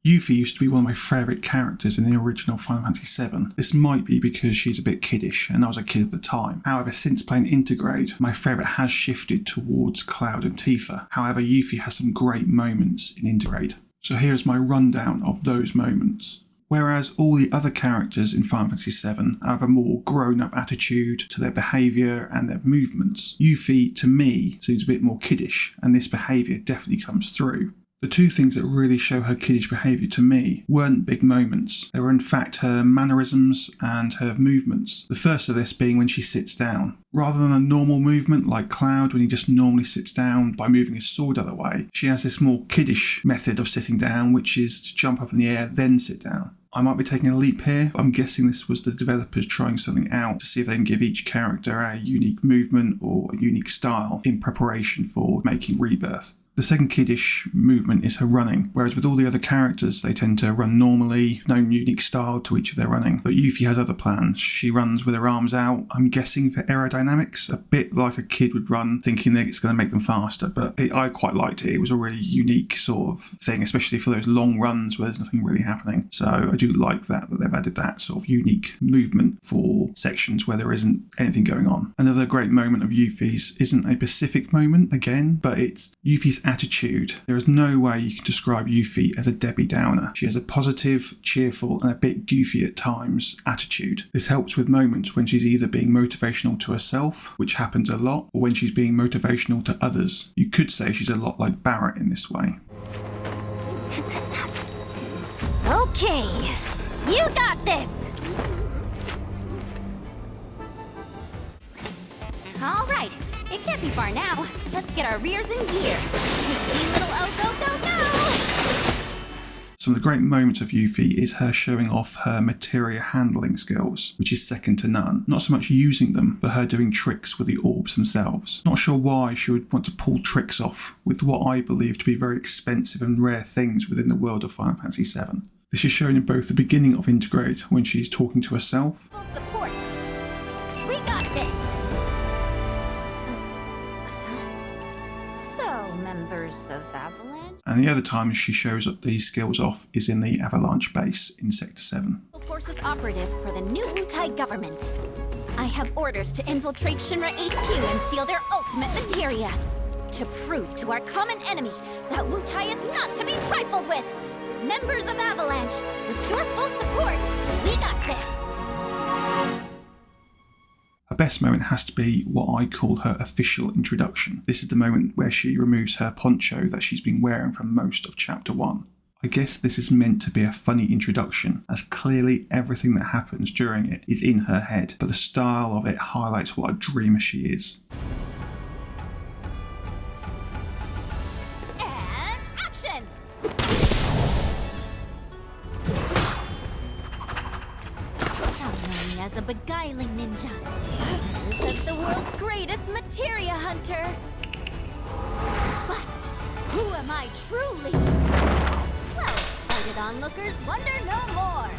Yuffie used to be one of my favourite characters in the original Final Fantasy VII. This might be because she's a bit kiddish and I was a kid at the time. However, since playing Intergrade, my favourite has shifted towards Cloud and Tifa. However, Yuffie has some great moments in Intergrade. So here's my rundown of those moments. Whereas all the other characters in Final Fantasy VII have a more grown-up attitude to their behaviour and their movements, Yuffie, to me, seems a bit more kiddish, and this behaviour definitely comes through. The two things that really show her kiddish behaviour to me weren't big moments. They were in fact her mannerisms and her movements. The first of this being when she sits down. Rather than a normal movement like Cloud when he just normally sits down by moving his sword out of the way, she has this more kiddish method of sitting down, which is to jump up in the air then sit down. I might be taking a leap here. I'm guessing this was the developers trying something out to see if they can give each character a unique movement or a unique style in preparation for making Rebirth. The second kiddish movement is her running, whereas with all the other characters they tend to run normally, no unique style to each of their running. But Yuffie has other plans. She runs with her arms out, I'm guessing for aerodynamics, a bit like a kid would run thinking that it's going to make them faster, but I quite liked it. It was a really unique sort of thing, especially for those long runs where there's nothing really happening. So I do like that they've added that sort of unique movement for sections where there isn't anything going on. Another great moment of Yuffie's isn't a specific moment again, but it's Yuffie's attitude. There is no way you can describe Yuffie as a Debbie Downer. She has a positive, cheerful and a bit goofy at times attitude. This helps with moments when she's either being motivational to herself, which happens a lot, or when she's being motivational to others. You could say she's a lot like Barrett in this way. Okay, you got this! All right, it can't be far now. Let's get our rears in gear. Hey, little go! Some of the great moments of Yuffie is her showing off her materia handling skills, which is second to none. Not so much using them, but her doing tricks with the orbs themselves. Not sure why she would want to pull tricks off with what I believe to be very expensive and rare things within the world of Final Fantasy VII. This is shown in both the beginning of Intergrade, when she's talking to herself. Full support. We got this. So, members of Avalanche? And the other time she shows up these skills off is in the Avalanche base in Sector 7. Forces operative for the new Wutai government. I have orders to infiltrate Shinra HQ and steal their ultimate materia. To prove to our common enemy that Wutai is not to be trifled with. Members of Avalanche, with your full support, we got this! Her best moment has to be what I call her official introduction. This is the moment where she removes her poncho that she's been wearing for most of Chapter 1. I guess this is meant to be a funny introduction, as clearly everything that happens during it is in her head, but the style of it highlights what a dreamer she is. And action! Some know me as a beguiling ninja. Others as the world's greatest materia hunter. But who am I truly? Well-sighted onlookers wonder no more.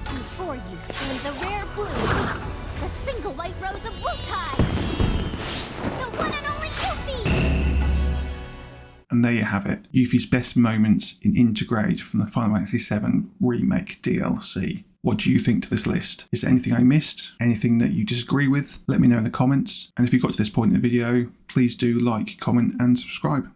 Before you see the rare bloom, the single white rose of Wutai, the one and only Yuffie. And there you have it, Yuffie's best moments in Intergrade from the Final Fantasy VII Remake DLC. What do you think to this list? Is there anything I missed? Anything that you disagree with? Let me know in the comments. And if you got to this point in the video, please do like, comment and subscribe.